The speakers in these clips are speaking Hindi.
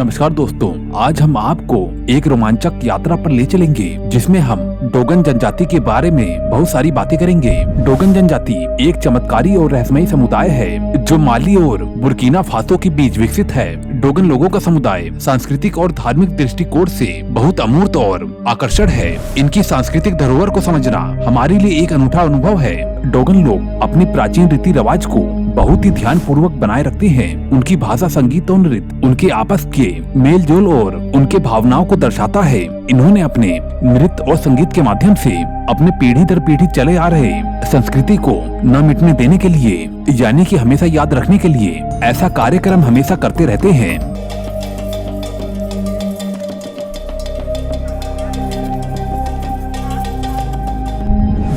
नमस्कार दोस्तों, आज हम आपको एक रोमांचक यात्रा पर ले चलेंगे जिसमें हम डोगन जनजाति के बारे में बहुत सारी बातें करेंगे। डोगन जनजाति एक चमत्कारी और रहस्यमयी समुदाय है जो माली और बुर्किना फासो के बीच विकसित है। डोगन लोगों का समुदाय सांस्कृतिक और धार्मिक दृष्टिकोण से बहुत अमूर्त और आकर्षण है। इनकी सांस्कृतिक धरोहर को समझना हमारे लिए एक अनूठा अनुभव है। डोगन लोग अपनी प्राचीन रीति रिवाज को बहुत ही ध्यान पूर्वक बनाए रखते हैं। उनकी भाषा, संगीत और नृत्य उनके आपस के मेल जोल और उनके भावनाओं को दर्शाता है। इन्होंने अपने नृत्य और संगीत के माध्यम से अपने पीढ़ी दर पीढ़ी चले आ रहे संस्कृति को न मिटने देने के लिए, यानी कि हमेशा याद रखने के लिए ऐसा कार्यक्रम हमेशा करते रहते हैं।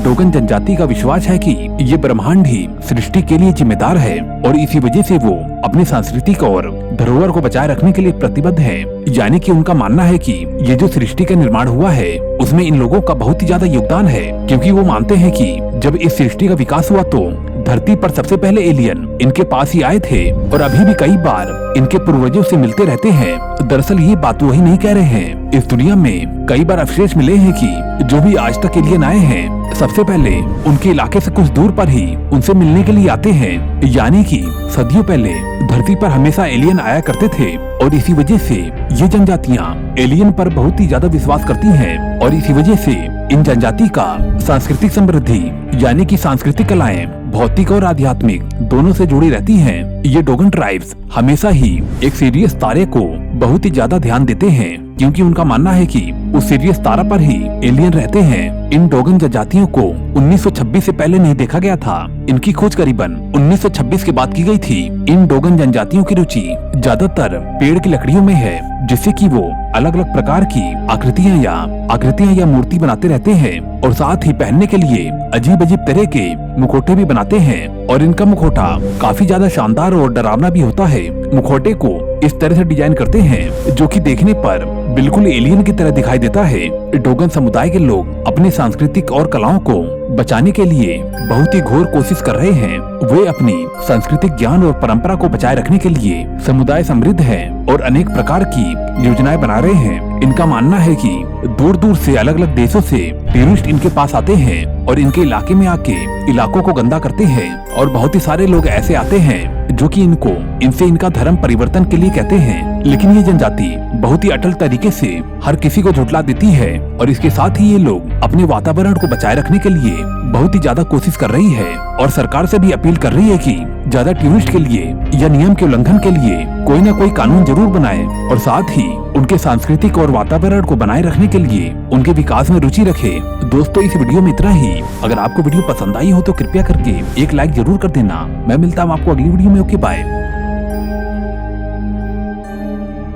डोगन जनजाति का विश्वास है कि ये ब्रह्मांड ही सृष्टि के लिए जिम्मेदार है और इसी वजह से वो अपनी सांस्कृतिक और धरोहर को बचाए रखने के लिए प्रतिबद्ध है। यानी कि उनका मानना है कि ये जो सृष्टि का निर्माण हुआ है उसमें इन लोगों का बहुत ही ज्यादा योगदान है, क्योंकि वो मानते हैं कि जब इस सृष्टि का विकास हुआ तो धरती पर सबसे पहले एलियन इनके पास ही आए थे और अभी भी कई बार इनके पूर्वजों से मिलते रहते हैं। दरअसल ये बात वही नहीं कह रहे हैं। इस दुनिया में कई बार अवशेष मिले हैं कि जो भी आज तक एलियन आए हैं सबसे पहले उनके इलाके से कुछ दूर पर ही उनसे मिलने के लिए आते हैं। यानी कि सदियों पहले धरती पर हमेशा एलियन आया करते थे और इसी वजह से ये जनजातियाँ एलियन पर बहुत ही ज्यादा विश्वास करती हैं और इसी वजह से इन जनजाति का सांस्कृतिक समृद्धि यानी कि सांस्कृतिक कलाएं भौतिक और आध्यात्मिक दोनों से जुड़ी रहती हैं। ये डोगन ट्राइब्स हमेशा ही एक सीरियस तारे को बहुत ही ज्यादा ध्यान देते हैं, क्योंकि उनका मानना है कि उस सीरियस तारा पर ही एलियन रहते हैं। इन डोगन जनजातियों को 1926 से पहले नहीं देखा गया था। इनकी खोज करीबन 1926 के बाद की गई थी। इन डोगन जनजातियों की रुचि ज्यादातर पेड़ की लकड़ियों में है, जिससे कि वो अलग अलग प्रकार की आकृतियां या मूर्ति बनाते रहते हैं और साथ ही पहनने के लिए अजीब अजीब तरह के मुखौटे भी बनाते हैं। और इनका मुखौटा काफी ज्यादा शानदार और डरावना भी होता है। मुखौटे को इस तरह से डिजाइन करते हैं जो कि देखने पर बिल्कुल एलियन की तरह दिखाई देता है। डोगन समुदाय के लोग अपनी सांस्कृतिक और कलाओं को बचाने के लिए बहुत ही घोर कोशिश कर रहे हैं। वे अपनी सांस्कृतिक ज्ञान और परंपरा को बचाए रखने के लिए समुदाय समृद्ध है और अनेक प्रकार की योजनाएं बना रहे हैं। इनका मानना है कि दूर दूर से अलग अलग देशों से टूरिस्ट इनके पास आते हैं और इनके इलाके में आके इलाकों को गंदा करते हैं और बहुत ही सारे लोग ऐसे आते हैं जो कि इनसे इनका धर्म परिवर्तन के लिए कहते हैं। लेकिन ये जनजाति बहुत ही अटल तरीके से हर किसी को झुठला देती है और इसके साथ ही ये लोग अपने वातावरण को बचाए रखने के लिए बहुत ही ज्यादा कोशिश कर रही है और सरकार से भी अपील कर रही है कि ज्यादा टूरिस्ट के लिए या नियम के उल्लंघन के लिए कोई न कोई कानून जरूर बनाए और साथ ही उनके सांस्कृतिक और वातावरण को बनाए रखने के लिए उनके विकास में रुचि रखे। दोस्तों, इस वीडियो में इतना ही। अगर आपको वीडियो पसंद आई हो तो कृपया करके एक लाइक जरूर कर देना। मैं मिलता हूँ आपको अगली वीडियो में। Okay, bye.